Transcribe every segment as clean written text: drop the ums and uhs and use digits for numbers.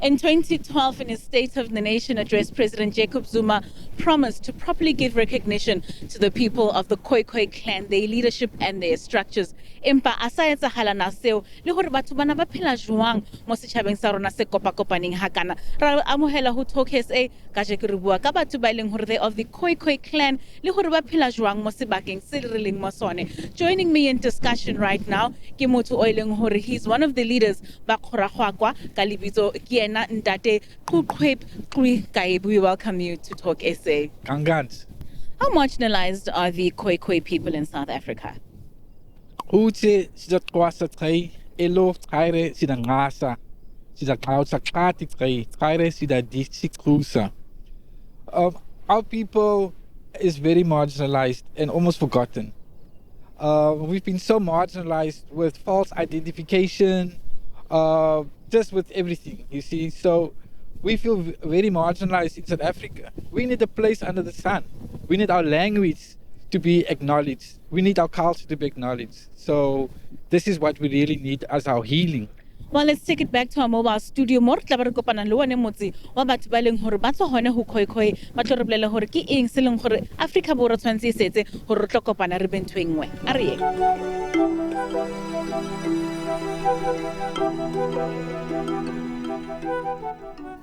In 2012, in his State of the Nation address, President Jacob Zuma promised to properly give recognition to the people of the Khoi clan, their leadership and their structures. Empa a sa etsahala na seo le hore batho bana ba phela jwang mo setjhabeng sa rona se kopakopaneng hakana. Ra amohela ho Talk SA ka je ke re bua ka batho ba leng hore they of the Khoi clan le hore ba phela jwang mo sebakeng se re leng mo sone. Joining me in discussion right now ke motho o leng hore he's one of the leaders ba Khoragwagwa ka lebitso ke ena ntate Khoi. We welcome you to Talk SA. Kangans. How marginalized are the Khoi people in South Africa? Ute sida kwasa tkai elo tkaire sida ngasa sida kausa kati tkaire sida disi krusa. Our people is very marginalized and almost forgotten. We've been so marginalized with false identification, just with everything, you see. So we feel very marginalized in South Africa. We need a place under the sun. We need our language to be acknowledged. We need our culture to be acknowledged. So this is what we really need as our healing. Well, let's take it back to our mobile studio. More tla ba re kopana le one motse wa batho ba leng hore ba tswa hone ho Khoi ba tlo re bolela hore ke eng se leng hore Africa Borwa tshwantse e setse hore re tlo kopana re bentho engwe. A re ye.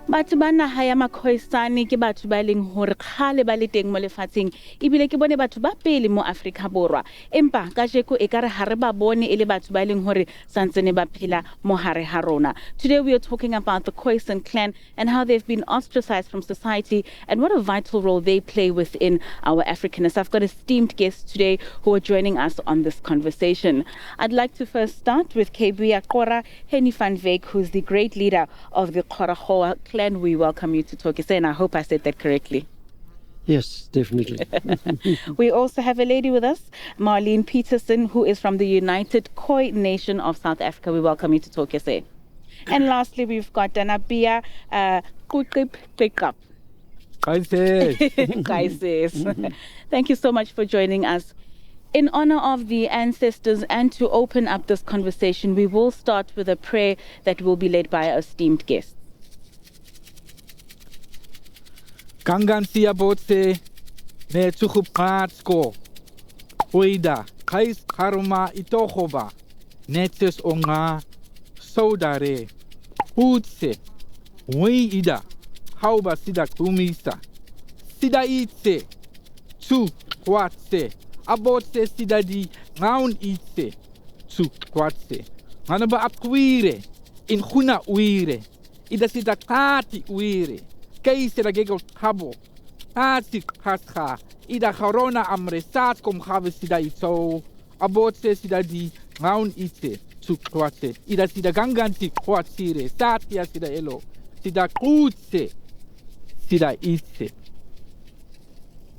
Batho ba naha ya Makhoisane ke batho ba leng hore kgale ba le teng mo lefatsheng ebile ke bone batho ba pele mo Afrika Borwa empa ka jeko e kare ha re ba bone e le batho ba leng hore santsene ba phela mo hare ha rona. Today we are talking about the Khoisan clan and how they've been ostracized from society and what a vital role they play within our Africanness. I've got esteemed guests today who are joining us on this conversation. I'd like to first start with Khoi Henny van Wyk, who's the great leader of the Khoragwagwa clan. We welcome you to Talk SA, and I hope I said that correctly. Yes, definitely. We also have a lady with us, Marlene Peterson, who is from the United Khoi Nation of South Africa. We welcome you to Talk SA. And lastly, we've got Danabia Kaises. Thank you so much for joining us. In honor of the ancestors and to open up this conversation, we will start with a prayer that will be led by our esteemed guests. Kangan siya botse ne tsukupatsko. Oida kais karma itohoba. Netes onga saudare. Hutse. Ida. Hauba sida kumisa. Sida itse. Tsu kwatse. Abotse sida di ngaun itse. Tsu kwatse. Manaba apkwire. In huna uire. Ida sida kati uire. Kei sida gego tabo. Tati kasha. Ida corona amresat kom have sida ito. Abotse sida di ngaun ite. Tsu kwatse. Ida sida ganganti kwatsire. Satia sida elo. Sida kutse. Sida ite.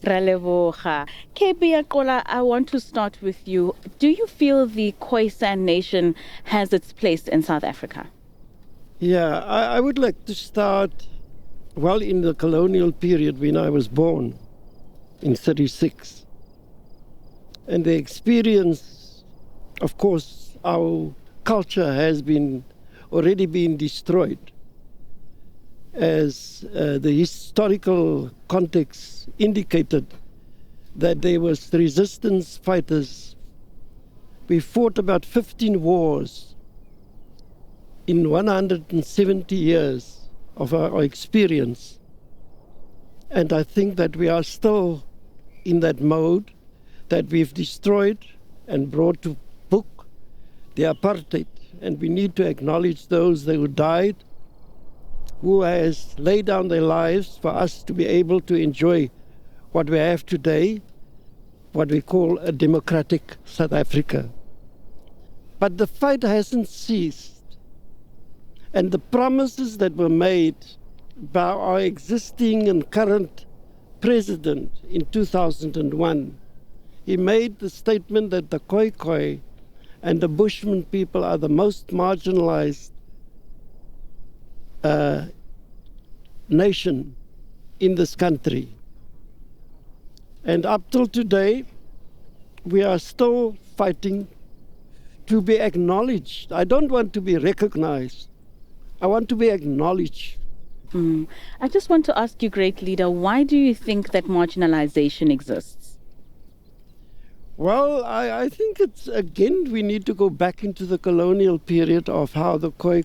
Raleboga. Khoi, I want to start with you. Do you feel the Khoisan nation has its place in South Africa? Yeah, I would like to start, well, in the colonial period when I was born, in 36. And the experience, of course, our culture has already been destroyed, as the historical context indicated that there was resistance fighters. We fought about 15 wars in 170 years of our experience. And I think that we are still in that mode, that we've destroyed and brought to book the apartheid. And we need to acknowledge those who died, who has laid down their lives for us to be able to enjoy what we have today, what we call a democratic South Africa. But the fight hasn't ceased. And the promises that were made by our existing and current president in 2001, he made the statement that the Khoi and the Bushman people are the most marginalized nation in this country. And up till today, we are still fighting to be acknowledged. I don't want to be recognized. I want to be acknowledged. I just want to ask you, great leader, why do you think that marginalization exists? Well, I think it's, again, we need to go back into the colonial period of how the Khoi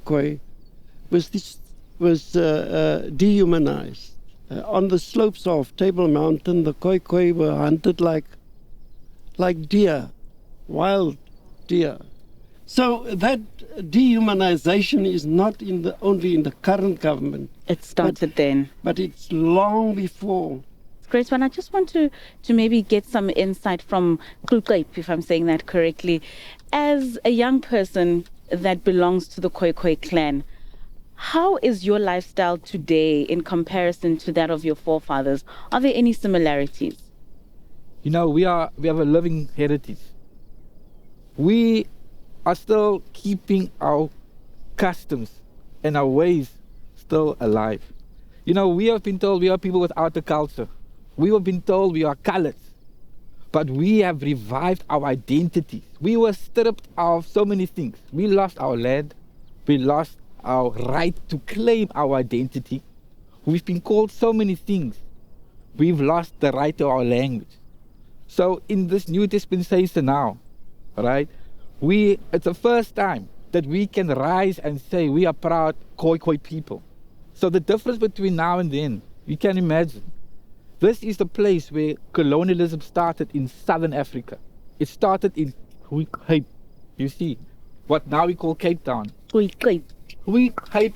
was dehumanized. On the slopes of Table Mountain, the Khoi were hunted like deer, wild deer. So that dehumanization is not only in the current government. It started then. But it's long before. Great one. I just want to maybe get some insight from Khoi, if I'm saying that correctly. As a young person that belongs to the Khoi clan, how is your lifestyle today in comparison to that of your forefathers? Are there any similarities? You know, we have a living heritage. We are still keeping our customs and our ways still alive. You know, we have been told we are people without a culture. We have been told we are colored. But we have revived our identity. We were stripped of so many things. We lost our land. We lost our right to claim our identity. We've been called so many things. We've lost the right to our language. So in this new dispensation now, right, it's the first time that we can rise and say we are proud Khoi people. So the difference between now and then, you can imagine. This is the place where colonialism started in Southern Africa. It started in Khoi. You see, what now we call Cape Town. Khoi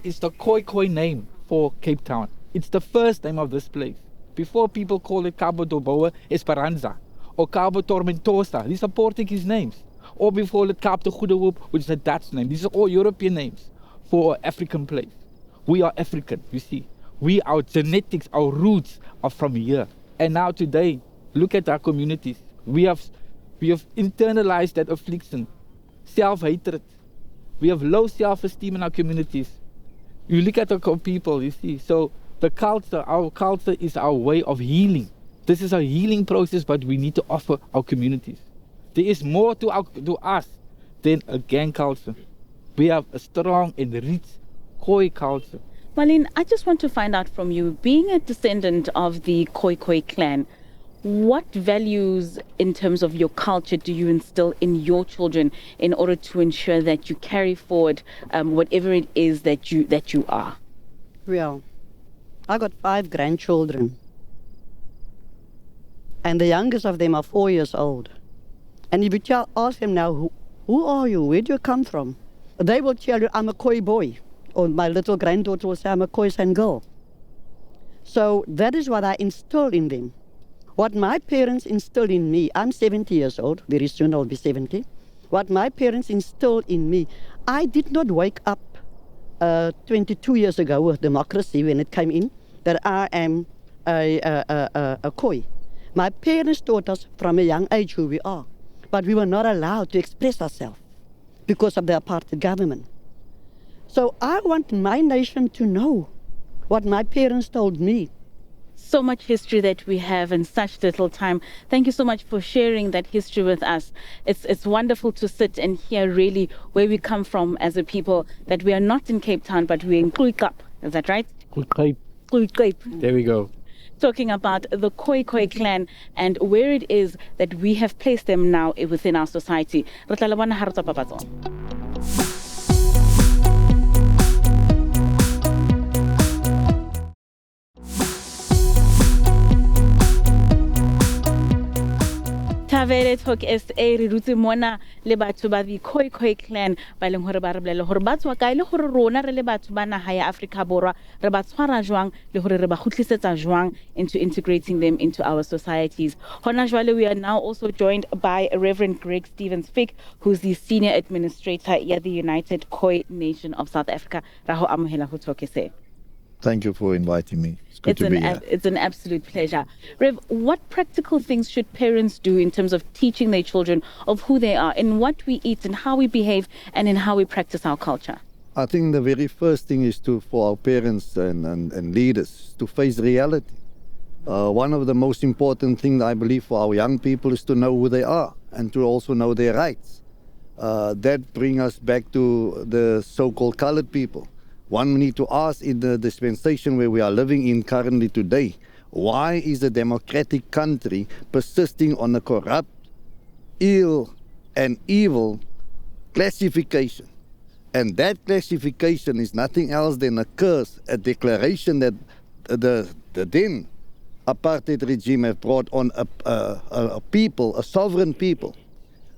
is the Khoi name for Cape Town. It's the first name of this place. Before, people call it Cabo do Boa Esperanza or Cabo Tormentosa. These are Portuguese names. Or before it Cape de Goede Hoop, which is a Dutch name. These are all European names for African place. We are African, you see. Our genetics, our roots are from here. And now today, look at our communities. We have internalized that affliction, self-hatred. We have low self-esteem in our communities. You look at our people, you see. So our culture is our way of healing. This is a healing process, but we need to offer our communities. There is more to us than a gang culture. We have a strong and rich Khoi culture. Marlene, I just want to find out from you, being a descendant of the Khoi clan, what values in terms of your culture do you instill in your children in order to ensure that you carry forward whatever it is that you are? Well, I got 5 grandchildren. And the youngest of them are 4 years old. And if you ask them now, who are you? Where do you come from? They will tell you, I'm a Khoi boy. Or my little granddaughter will say, I'm a Khoisan girl. So that is what I instill in them. What my parents instilled in me, I'm 70 years old, very soon I'll be 70. What my parents instilled in me, I did not wake up 22 years ago with democracy when it came in, that I am a Khoi. My parents taught us from a young age who we are, but we were not allowed to express ourselves because of the apartheid government. So I want my nation to know what my parents told me. So much history that we have in such little time. Thank you so much for sharing that history with us. It's wonderful to sit and hear really where we come from as a people, that we are not in Cape Town, but we're in Khoi. Is that right? Khoi. There we go. Talking about the Khoi clan and where it is that we have placed them now within our society. Tavere Talk SA re rutse mona le batho ba di Khoi clan ba leng hore ba re bolele hore ba tswa kae le hore rona re le batho ba naha ya Afrika Borwa re ba tshwara jwang le hore re ba khutlisetsa jwang into integrating them into our societies. Hona jwale, we are now also joined by Reverend Greg Stevens Fick, who's the senior administrator at the United Khoi Nation of South Africa. Raho amohela ho Talk SA. Thank you for inviting me. It's good to be here. It's an absolute pleasure. Rev, what practical things should parents do in terms of teaching their children of who they are, in what we eat, and how we behave, and in how we practice our culture? I think the very first thing is for our parents and leaders to face reality. One of the most important things I believe for our young people is to know who they are and to also know their rights. That brings us back to the so-called colored people. One need to ask in the dispensation where we are living in currently today, why is a democratic country persisting on a corrupt, ill and evil classification? And that classification is nothing else than a curse, a declaration that the then apartheid regime have brought on a people, a sovereign people.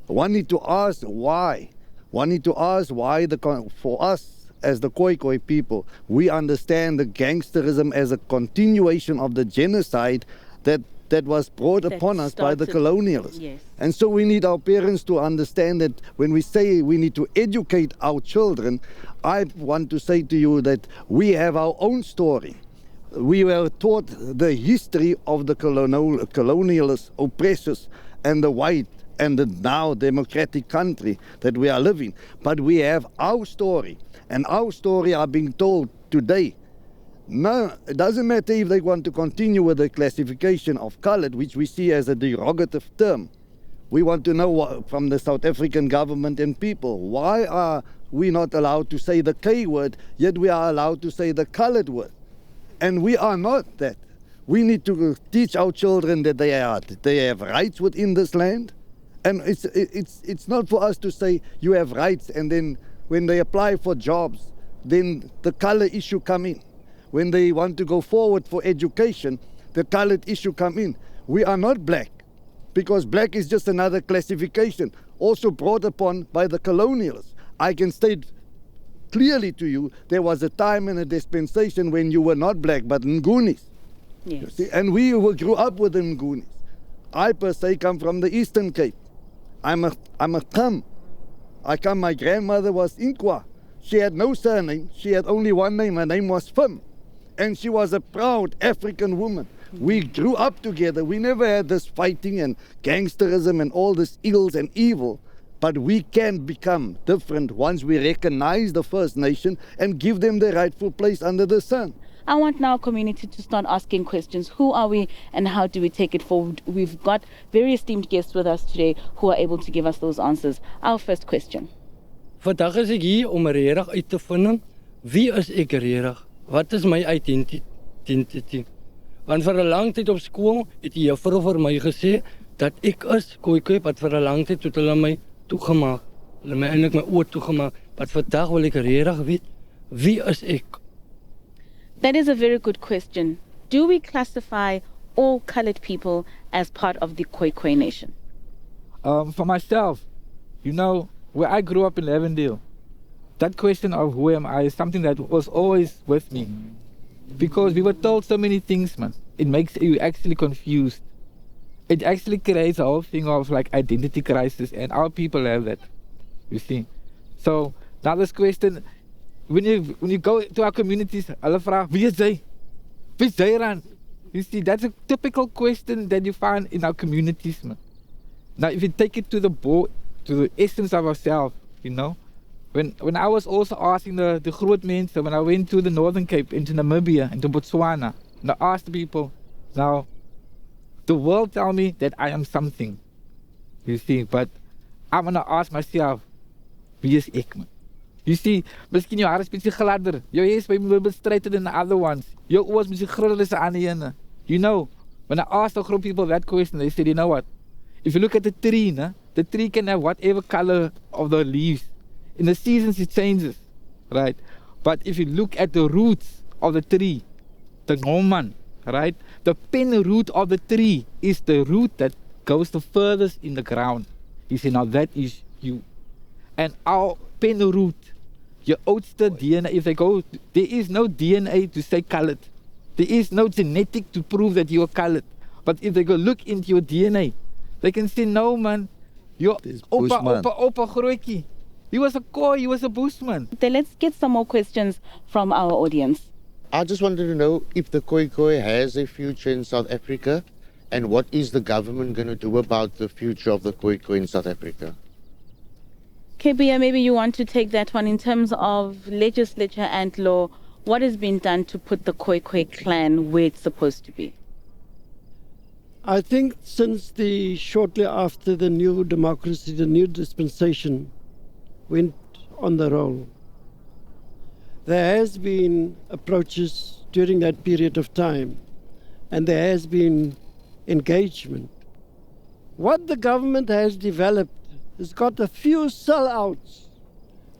One need to ask why. One need to ask why for us as the Khoi people, we understand the gangsterism as a continuation of the genocide that was brought upon us by the colonialists. Yes. And so we need our parents to understand that when we say we need to educate our children, I want to say to you that we have our own story. We were taught the history of the colonialist oppressors and the white and the now democratic country that we are living. But we have our story, and our story are being told today. No, it doesn't matter if they want to continue with the classification of colored, which we see as a derogative term. We want to know from the South African government and people, why are we not allowed to say the K word, yet we are allowed to say the colored word? And we are not that. We need to teach our children that they have rights within this land. And it's not for us to say you have rights, and then when they apply for jobs, then the color issue come in. When they want to go forward for education, the colored issue come in. We are not black, because black is just another classification, also brought upon by the colonialists. I can state clearly to you, there was a time in a dispensation when you were not black, but Ngunis. Yes. You see? And we grew up with the Ngunis. I per se come from the Eastern Cape. I'm a Kham. My grandmother was Inkwa. She had no surname. She had only one name. Her name was Fim. And she was a proud African woman. We grew up together. We never had this fighting and gangsterism and all this ills and evil. But we can become different once we recognize the First Nation and give them the rightful place under the sun. I want now community to start asking questions. Who are we and how do we take it forward? We've got very esteemed guests with us today who are able to give us those answers. Our first question. Vandag is ek hier om regtig uit te vind wie is ek regtig? Wat is my identity? Want vir 'n lang tyd op skool het die juffrou vir my gesê dat ek is Khoi, wat vir 'n lang tyd tot hulle my toegemaak. Hulle my eintlik my oë toegemaak. Wat vandag wil ek regtig weet, wie is ek? That is a very good question. Do we classify all colored people as part of the Khoi nation? For myself, you know, where I grew up in Lavendale, that question of who am I is something that was always with me. Because we were told so many things, man. It makes you actually confused. It actually creates a whole thing of like identity crisis, and our people have that, you see. So now this question, when you go to our communities, hulle vra, wie is jy? Wie is jy dan? You see, that's a typical question that you find in our communities, man. Now, if you take it to the essence of ourselves, you know, when I was also asking the groot mense, when I went to the Northern Cape, into Namibia, into Botswana, and I asked people, now, the world tell me that I am something, you see, but I'm gonna ask myself, wie is ek, man? You see, miskien jou haar is bietjie gladder, jou hair is maybe straighter than the other ones, jou oë is bietjie groter as die ander ene. You know, when I asked a group of people that question, they said, you know what, if you look at the tree, the tree can have whatever color of the leaves. In the seasons it changes, right? But if you look at the roots of the tree, the ngoman, right? The pen root of the tree is the root that goes the furthest in the ground. You see, now that is you. And our pen root, your oudste DNA, if they go, there is no DNA to say colored. There is no genetic to prove that you are colored. But if they go look into your DNA, they can say, no man, your opa grootjie, he was a Khoi, he was a Bushman. Let's get some more questions from our audience. I just wanted to know if the Khoi has a future in South Africa, and what is the government going to do about the future of the Khoi in South Africa? Kebia, maybe you want to take that one in terms of legislature and law. What has been done to put the Khoi clan where it's supposed to be? I think since shortly after the new democracy, the new dispensation went on the roll, there has been approaches during that period of time, and there has been engagement. What the government has developed has got a few sellouts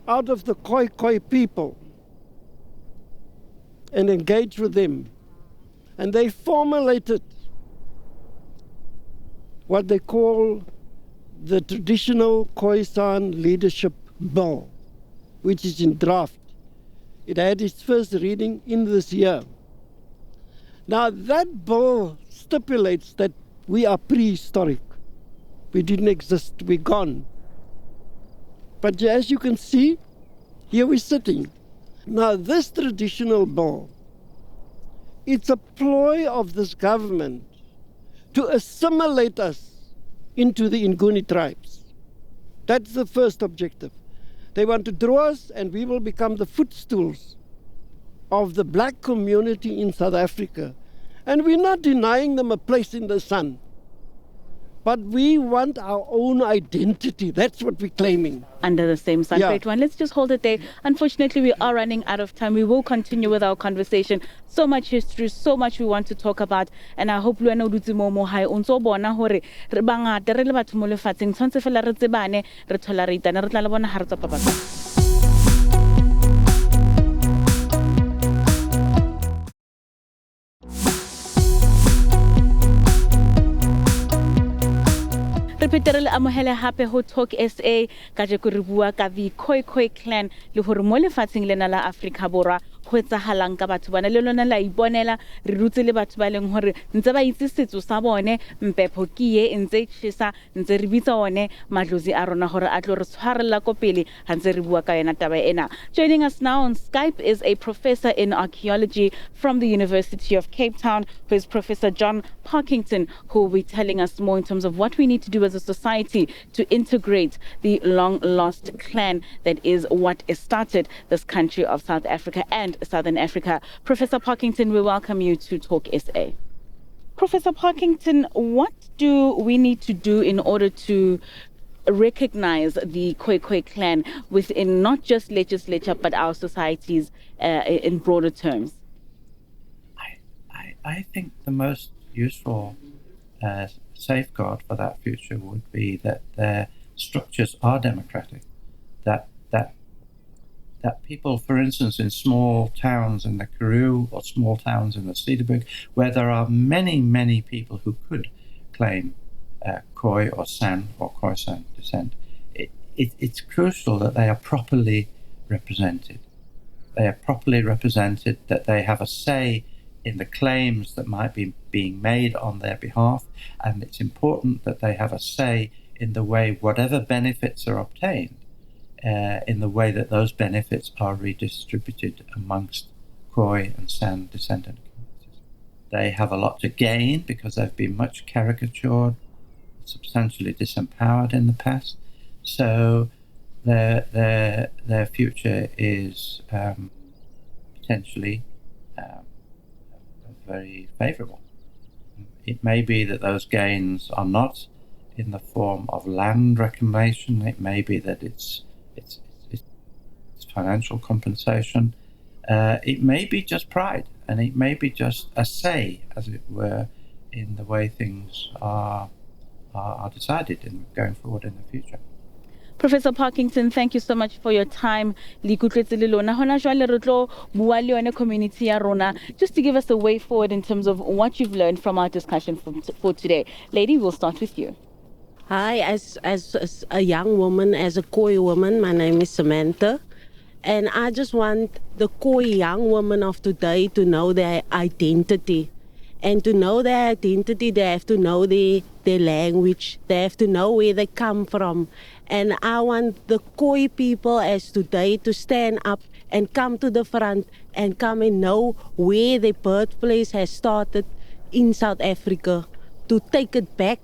out of the Khoi people and engaged with them. And they formulated what they call the traditional Khoisan leadership bill, which is in draft. It had its first reading in this year. Now that bill stipulates that we are prehistoric. We didn't exist, we're gone. But as you can see, here we're sitting. Now this traditional bill, it's a ploy of this government to assimilate us into the Nguni tribes. That's the first objective. They want to draw us and we will become the footstools of the black community in South Africa. And we're not denying them a place in the sun. But we want our own identity. That's what we're claiming. Under the same sun. Yeah. Great one. Let's just hold it there. Unfortunately, we are running out of time. We will continue with our conversation. So much history, so much we want to talk about. And I hope luena udutse mo hai unso bona hore re bangata re le batho mo lefatsheng tshwantse fela re tsebane re thola re itana re tla le bona ha re tswa papatso. Repeterele amohele hape ho Talk SA ka je ko re bua ka the Khoi clan le hore mo lefatsheng lena la Afrika Borwa ho etsahalang ka batho bana le lona la ibonela re rutse le batho ba leng hore ntse ba itse setso sa bone mpepho ke ye ntse tshisa ntse re bitsa one madlozi a rona hore a tlo re tshwarella ko pele ha ntse re bua ka yena taba ena. Joining us now on Skype is a professor in archaeology from the University of Cape Town, who is Professor John Parkington, who will be telling us more in terms of what we need to do as a society to integrate the long lost clan that is what started this country of South Africa and Southern Africa. Professor Parkington, we welcome you to Talk SA. Professor Parkington, what do we need to do in order to recognize the Khoi clan within not just legislature but our societies in broader terms? I think the most useful safeguard for that future would be that their structures are democratic, that people, for instance, in small towns in the Karoo or small towns in the Cederberg, where there are many people who could claim Khoi or San or Khoisan descent, it's crucial that they are properly represented. They are properly represented, that they have a say in the claims that might be being made on their behalf, and it's important that they have a say in the way whatever benefits are obtained, in the way that those benefits are redistributed amongst Khoi and San descendant communities. They have a lot to gain because they've been much caricatured, substantially disempowered in the past. So their future is potentially very favourable. It may be that those gains are not in the form of land reclamation. It may be that it's financial compensation. It may be just pride, and it may be just a say, as it were, in the way things are decided in going forward in the future. Professor Parkington, thank you so much for your time. Just to give us a way forward in terms of what you've learned from our discussion for today. Lady, we'll start with you. Hi, as a young woman, as a Khoi woman, my name is Samantha. And I just want the Khoi young women of today to know their identity. And to know their identity, they have to know their language. They have to know where they come from. And I want the Khoi people as today to stand up and come to the front and come and know where their birthplace has started in South Africa, to take it back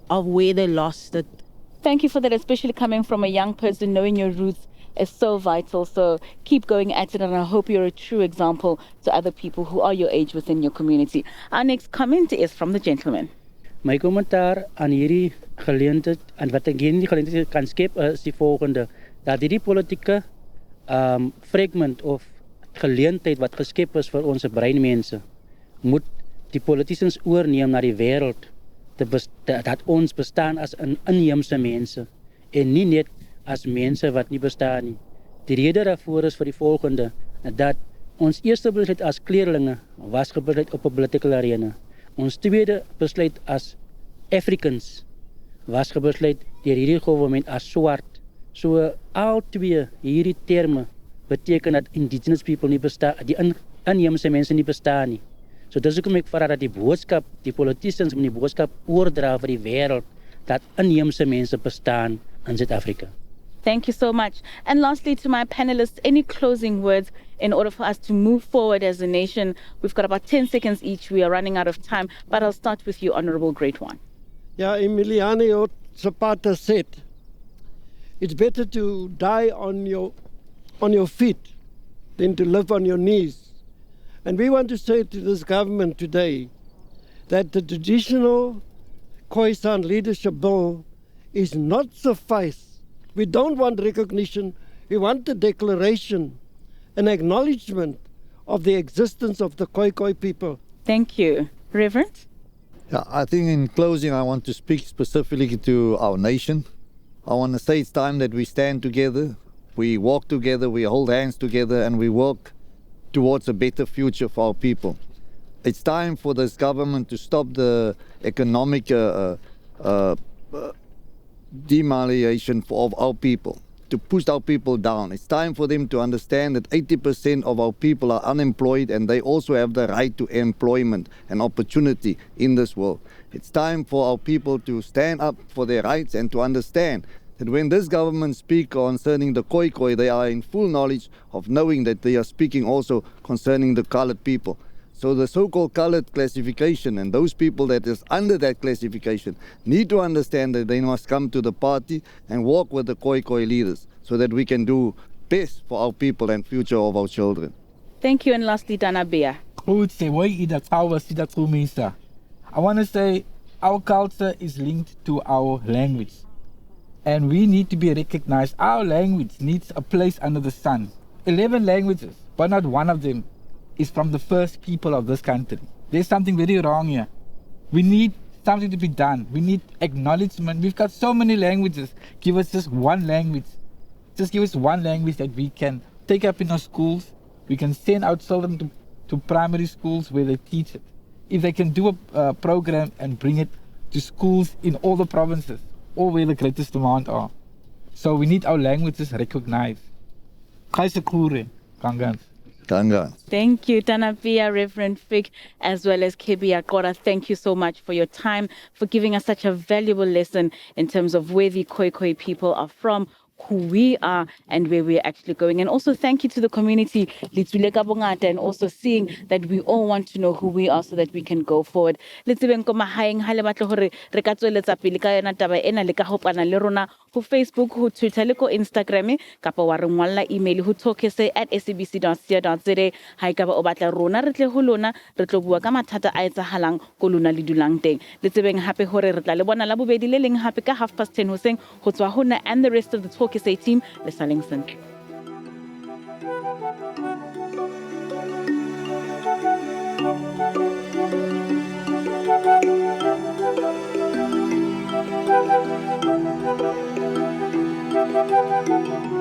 of where they lost it. Thank you for that, especially coming from a young person. Knowing your roots is so vital. So keep going at it, and I hope you're a true example to other people who are your age within your community. Our next comment is from the gentleman. My kommentaar aan hierdie geleentheid en wat ek hier in die geleentheid kan skep is die volgende: dat hierdie politieke fragment of geleentheid wat geskep is vir ons breinmense, moet die politicians oorneem na die wêreld dat ons bestaan as inheemse mense en nie net as mense wat nie bestaan nie. Die rede daarvoor is vir die volgende, dat ons eerste besluit as kleerlinge was gebesluit op 'n politieke arena. Ons tweede besluit as Africans was gebesluit deur hierdie government as swart. So al twee hierdie terme beteken dat indigenous people nie bestaan, die inheemse mense nie bestaan nie. So dis hoekom ek vra dat die boodskap, die politicians moet die boodskap oordra vir die wêreld dat inheemse mense bestaan in Suid-Afrika. Thank you so much. And lastly, to my panelists, any closing words in order for us to move forward as a nation? We've got about 10 seconds each. We are running out of time, but I'll start with you, Honorable Great One. Yeah, Emiliano Zapata said, it's better to die on your feet than to live on your knees. And we want to say to this government today that the traditional Khoisan leadership bill is not suffice. We don't want recognition. We want a declaration, an acknowledgement of the existence of the Khoi people. Thank you. Reverend? Yeah, I think in closing, I want to speak specifically to our nation. I want to say it's time that we stand together, we walk together, we hold hands together, and we work towards a better future for our people. It's time for this government to stop the economic demoralization of our people, to push our people down. It's time for them to understand that 80% of our people are unemployed and they also have the right to employment and opportunity in this world. It's time for our people to stand up for their rights and to understand that when this government speaks concerning the Khoi, they are in full knowledge of knowing that they are speaking also concerning the colored people. So the so-called colored classification and those people that is under that classification need to understand that they must come to the party and walk with the Khoi leaders so that we can do best for our people and future of our children. Thank you. And lastly, Dana Bia. I want to say our culture is linked to our language. And we need to be recognized. Our language needs a place under the sun. 11 languages, but not one of them is from the first people of this country. There's something very wrong here. We need something to be done. We need acknowledgement. We've got so many languages. Give us just one language. Just give us one language that we can take up in our schools. We can send our children to primary schools where they teach it. If they can do a program and bring it to schools in all the provinces, or where the greatest demand are. So we need our languages recognized. Thank you, Tanapia, Reverend Fig, as well as Kebi Akora. Thank you so much for your time, for giving us such a valuable lesson in terms of where the Khoi people are from, who we are, and where we're actually going. And also thank you to the community, and also seeing that we all want to know who we are so that we can go forward. Ho Facebook, ho Twitter, le ko Instagram, kapa wa re ngwalla email ho talkese@sabc.co.za. Ha ekaba o batla rona re tle ho lona, re tlo bua ka mathata a etsahalang ko lona le dulang teng. Le tsebeng hape hore re tla le bona la bobedi le leng hape ka 10:30 hoseng ho tswa hona and the rest of the Talkese team le saleng sentle. Thank you.